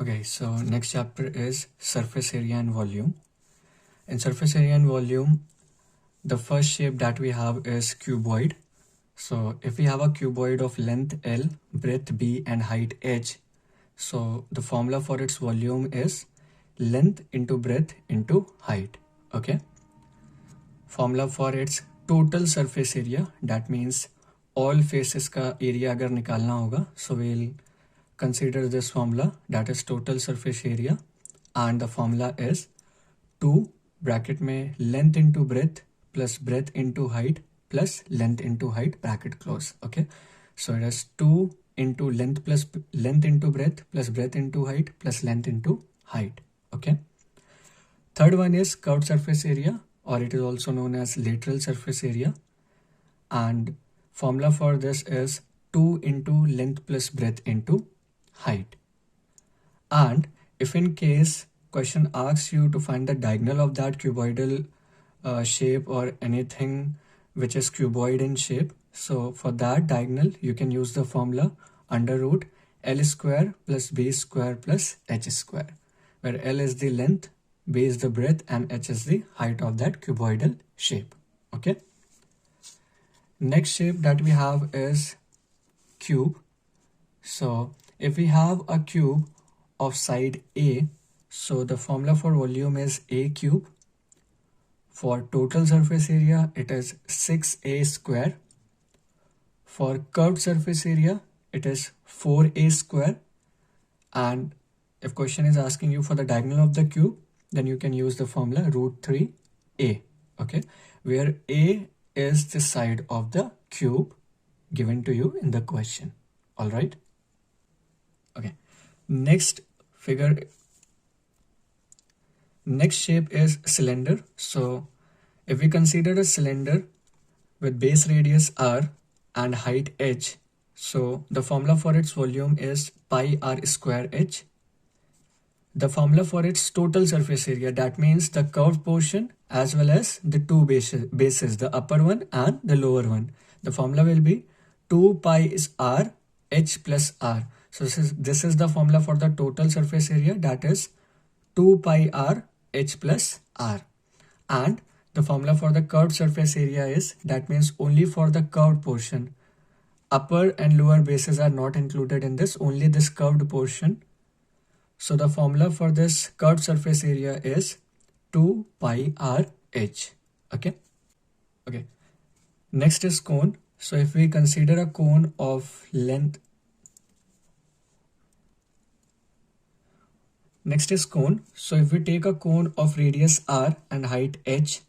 Okay, so next chapter is surface area and volume. In surface area and volume, the first shape that we have is cuboid. So if we have a cuboid of length L, breadth B and height H, so the formula for its volume is length into breadth into height. Okay. Formula for its total surface area, that means all faces का area अगर निकालना होगा, so we'll consider this formula, that is total surface area, and the formula is 2 bracket में length into breadth plus breadth into height plus length into height bracket close. Okay, so it is 2 into length plus length into breadth plus breadth into height plus length into height. Okay, third one is curved surface area, or it is also known as lateral surface area, and formula for this is 2 into length plus breadth into height. And if in case question asks you to find the diagonal of that cuboidal shape or anything which is cuboid in shape, so for that diagonal you can use the formula under root L square plus B square plus H square, where L is the length, B is the breadth and H is the height of that cuboidal shape. Okay. Next shape that we have is cube. So if we have a cube of side A, so the formula for volume is A cube. For total surface area, it is 6A square. For curved surface area, it is 4A square. And if question is asking you for the diagonal of the cube, then you can use the formula root 3A. Okay, where A is the side of the cube given to you in the question. All right. Okay, next shape is cylinder. So if we consider a cylinder with base radius r and height h, so the formula for its volume is pi r square h. The formula for its total surface area, that means the curved portion as well as the two bases, the upper one and the lower one. The formula will be 2 pi is r h plus r. So this is the formula for the total surface area, that is 2 pi r h plus r. And the formula for the curved surface area is, that means only for the curved portion. Upper and lower bases are not included in this, only this curved portion. So the formula for this curved surface area is 2 pi r h. Okay. Okay. Next is cone. So if we consider a cone of length, next is cone. So if we take a cone of radius r and height h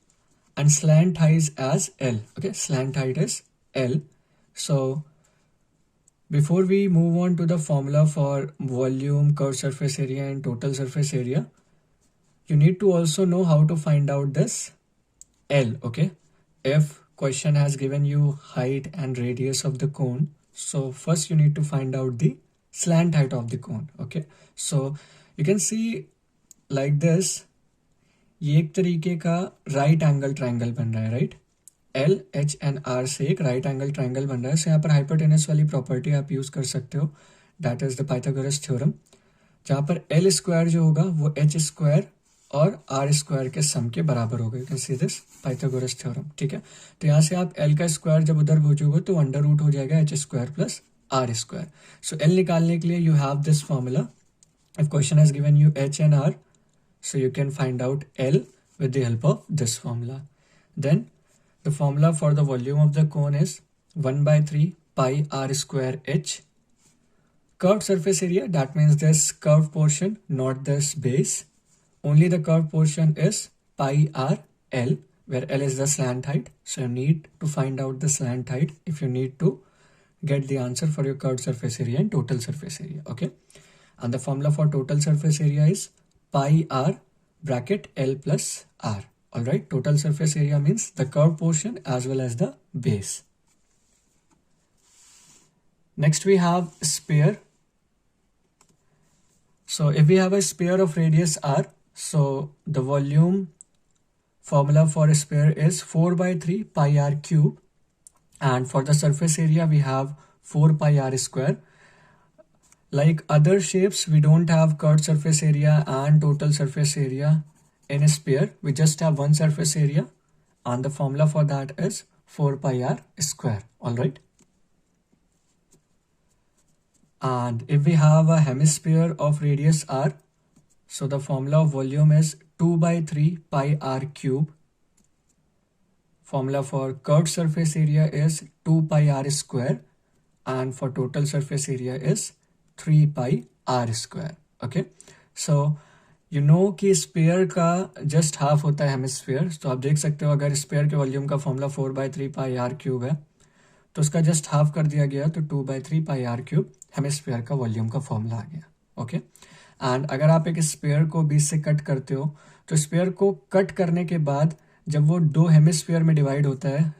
and slant height as L, okay, slant height is L. So before we move on to the formula for volume, curved surface area and total surface area, you need to also know how to find out this L. Okay, if question has given you height and radius of the cone, so first you need to find out the slant height of the cone. Okay, so you can see like this, ये एक तरीके का right angle triangle बन रहा है, right, L H and R से एक right angle triangle बन रहा है. सो यहाँ पर हाइपोटेनस वाली प्रॉपर्टी आप यूज कर सकते हो, that is the Pythagoras theorem, जहाँ पर एल स्क्वायर जो होगा वो एच स्क्वायर और आर स्क्वायर के सम के बराबर होगा. You can see this Pythagoras theorem. ठीक है, तो यहाँ से आप एल का स्क्वायर जब उधर भेजोगे तो अंडर रूट हो जाएगा H square plus R square. So L निकालने के लिए you have this formula. If question has given you h and r, so you can find out L with the help of this formula. Then the formula for the volume of the cone is 1 by 3 pi r square h. Curved surface area, that means this curved portion, not this base. Only the curved portion is pi r L, where L is the slant height. So you need to find out the slant height if you need to get the answer for your curved surface area and total surface area. Okay. And the formula for total surface area is pi r bracket L plus r. All right, total surface area means the curved portion as well as the base. Next we have sphere. So if we have a sphere of radius r, so the volume formula for a sphere is 4 by 3 pi r cube, and for the surface area we have 4 pi r square. Like other shapes, we don't have curved surface area and total surface area in a sphere. We just have one surface area, and the formula for that is 4 pi r square. All right. And if we have a hemisphere of radius r, so the formula of volume is 2 by 3 pi r cube. Formula for curved surface area is 2 pi r square, and for total surface area is 3 pi r square. Okay, so you know कि spare का just half होता है hemisphere. तो आप देख सकते हो अगर स्पेयर के वॉल्यूम का formula 4 by 3 pi R cube है तो उसका जस्ट हाफ कर दिया गया, तो 2 by 3 pi R cube hemisphere का वॉल्यूम का फॉर्मूला आ गया. ओके, एंड अगर आप एक स्पेयर को बीच से कट करते हो तो स्पेयर को कट करने के बाद जब वो दो हेमिस्फीयर में डिवाइड होता है,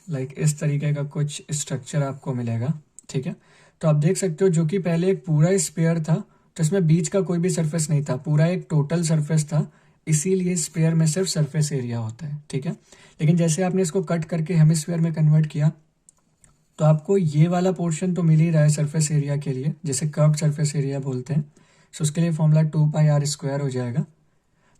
लाइक इस तरीके का कुछ स्ट्रक्चर आपको मिलेगा. ठीक है, तो आप देख सकते हो जो कि पहले एक पूरा स्पेयर था तो इसमें बीच का कोई भी सरफेस नहीं था, पूरा एक टोटल सरफेस था, इसीलिए स्पेयर में सिर्फ सरफेस एरिया होता है. ठीक है, लेकिन जैसे आपने इसको कट करके हेमिस्फीयर में कन्वर्ट किया तो आपको ये वाला पोर्शन तो मिल ही रहा है सरफेस एरिया के लिए, जिसे कर्व्ड सरफेस एरिया बोलते हैं. सो उसके लिए फॉर्मूला 2 पाई आर स्क्वायर हो जाएगा,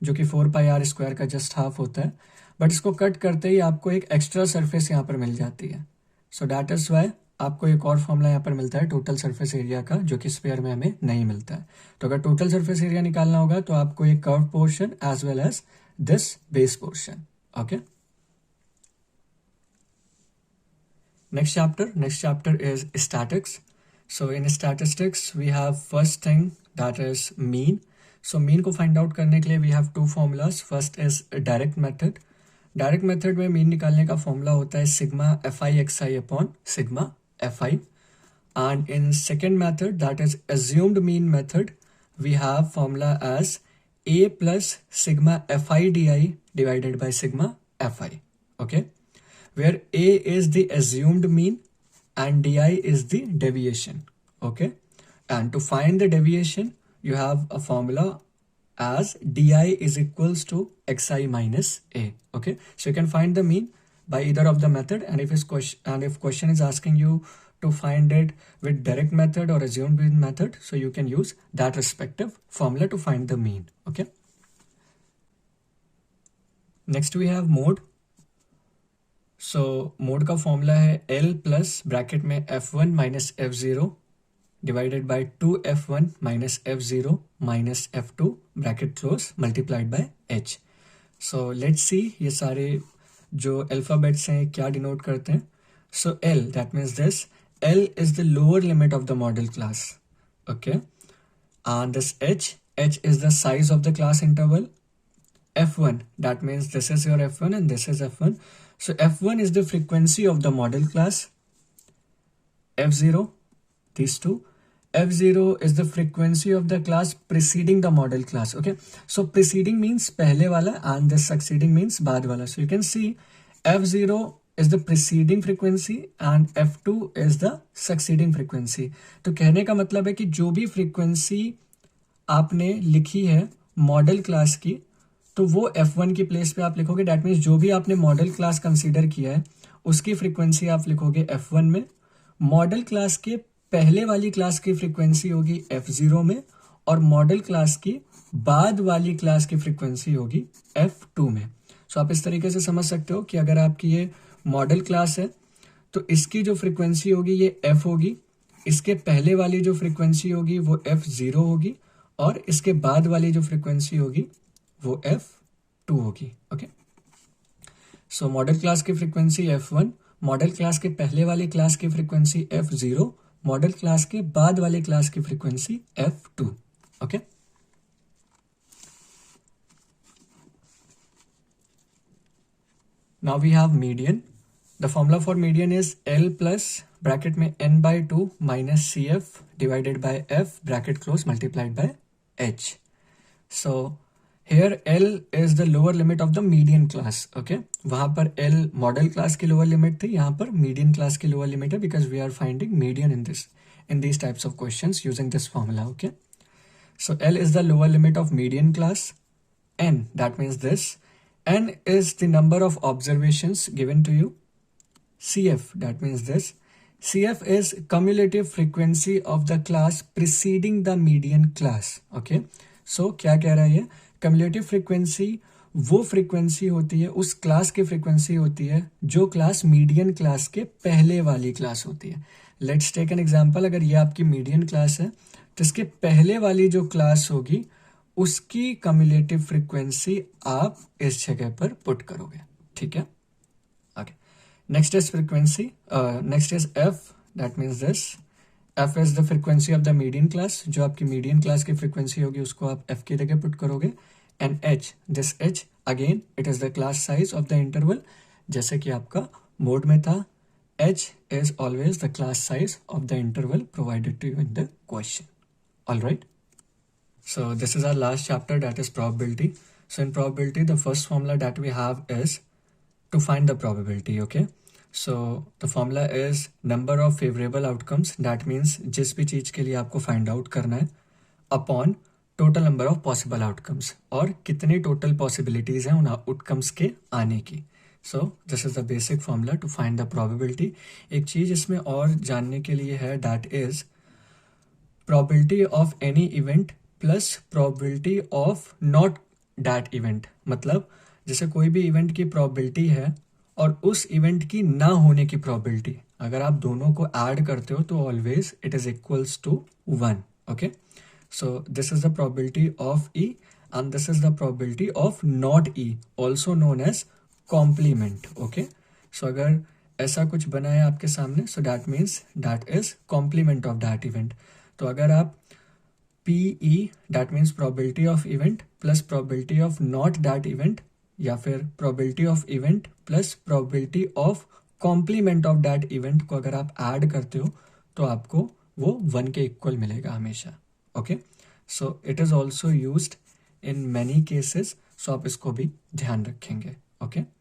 जो कि 4 पाई आर स्क्वायर का जस्ट हाफ होता है. बट इसको कट करते ही आपको एक एक्स्ट्रा सरफेस यहाँ पर मिल जाती है. सो दैट इज वाई आपको एक और फॉर्मूला यहाँ पर मिलता है टोटल सरफेस एरिया का, जो कि स्पेयर में हमें नहीं मिलता है. तो अगर टोटल सरफेस एरिया निकालना होगा तो आपको एक curve portion as well as this base portion. Okay, next chapter is statics. So in statistics we have first thing that is mean. So mean को find out करने के लिए we have two formulas. First is direct method. Direct method में mean निकालने का formula होता है sigma F I X I upon sigma F I. And in second method that is assumed mean method we have formula as A plus sigma F I D I divided by sigma F I. Okay, where A is the assumed mean and DI is the deviation. Okay, and to find the deviation you have a formula as DI is equals to XI minus A. Okay, so you can find the mean by either of the method, and if question is asking you to find it with direct method or assumed mean method, so you can use that respective formula to find the mean. Okay, next we have mode. So mode का formula है L plus bracket में F1 minus F0 divided by 2F1 minus F0 minus F2 bracket close multiplied by H. So let's see ये सारे जो alphabets हैं क्या denote करते हैं. सो L that means this L is the lower limit of the model class. Okay, and this H is the size of the class interval. F1 that means this is your F1 and this is F1. So F1 is the frequency of the model class. F0, these two. F0 is the frequency of the class preceding the model class. Okay, so preceding means पहले वाला and the succeeding means बाद वाला. So you can see F0 is the preceding frequency and F2 is the succeeding frequency. तो कहने का मतलब है कि जो भी frequency आपने लिखी है मॉडल क्लास की तो वो F1 की प्लेस पे आप लिखोगे. डैट मीन्स जो भी आपने मॉडल क्लास कंसीडर किया है उसकी फ्रीक्वेंसी आप लिखोगे F1 में. मॉडल क्लास के पहले वाली क्लास की फ्रीक्वेंसी होगी F0 में और मॉडल क्लास की बाद वाली क्लास की फ्रीक्वेंसी होगी F2 में. सो आप इस तरीके से समझ सकते हो कि अगर आपकी ये मॉडल क्लास है तो इसकी जो फ्रीक्वेंसी होगी ये F होगी, इसके पहले वाली जो फ्रीक्वेंसी होगी वो F0 होगी और इसके बाद वाली जो फ्रीक्वेंसी होगी वो F2 होगी. ओके, सो मॉडल क्लास की फ्रीक्वेंसी F1, मॉडल क्लास के पहले वाली क्लास की फ्रीक्वेंसी F0, मॉडल क्लास के बाद वाली क्लास की frequency F2. Okay, now we have median. The formula for median is L plus bracket में n/2 minus CF divided by F bracket close multiplied by H. So Here L is the lower limit of the median class. Okay, वहां पर L model class की lower limit थी, यहाँ पर median class की lower limit है because we are finding median in these types of questions using this formula. Okay, so L is the lower limit of median class. N, that means this N is the number of observations given to you. CF, that means this CF is cumulative frequency of the class preceding the median class. Okay, so क्या कह रहा है ये? Cumulative frequency वो frequency होती है, उस class की फ्रीक्वेंसी होती है जो क्लास मीडियन क्लास के पहले वाली क्लास होती है. Let's take an example. अगर ये आपकी मीडियन क्लास है तो इसके पहले वाली जो क्लास होगी उसकी कम्युलेटिव फ्रीक्वेंसी आप इस जगह पर पुट करोगे. ठीक है. Okay, next is frequency, next is F. That means this F is the frequency of the median class. जो आपकी मीडियन क्लास की फ्रीक्वेंसी होगी उसको आप एफ की जगह पुट करोगे. And H, this H again it is the class size of the interval. जैसे कि आपका मोड में था, h is always the class size of the interval provided to you in the question. All right. So this is our last chapter, that is probability. So in probability, the first formula that we have is to find the probability. Okay. So the formula is number of favorable outcomes. That means जिस भी चीज के लिए आपको find out करना है upon total number of possible outcomes, और कितने total possibilities हैं उन outcomes के आने की. So this is the basic formula to find the probability. एक चीज इसमें और जानने के लिए है, that is probability of any event plus probability of not that event. मतलब जैसे कोई भी इवेंट की probability है और उस इवेंट की ना होने की probability, अगर आप दोनों को ऐड करते हो तो always it is equals to 1. Okay, so this is the probability of E and this is the probability of not E, also known as complement. Okay, so अगर ऐसा कुछ बना है आपके सामने, so that means that is complement of that event. तो अगर आप PE that means probability of event plus probability of not that event, या फिर probability of event plus probability of complement of that event को अगर आप add करते हो तो आपको वो 1 के इक्वल मिलेगा हमेशा. Okay, so it is also used in many cases. So आप इसको भी ध्यान रखेंगे. ओके.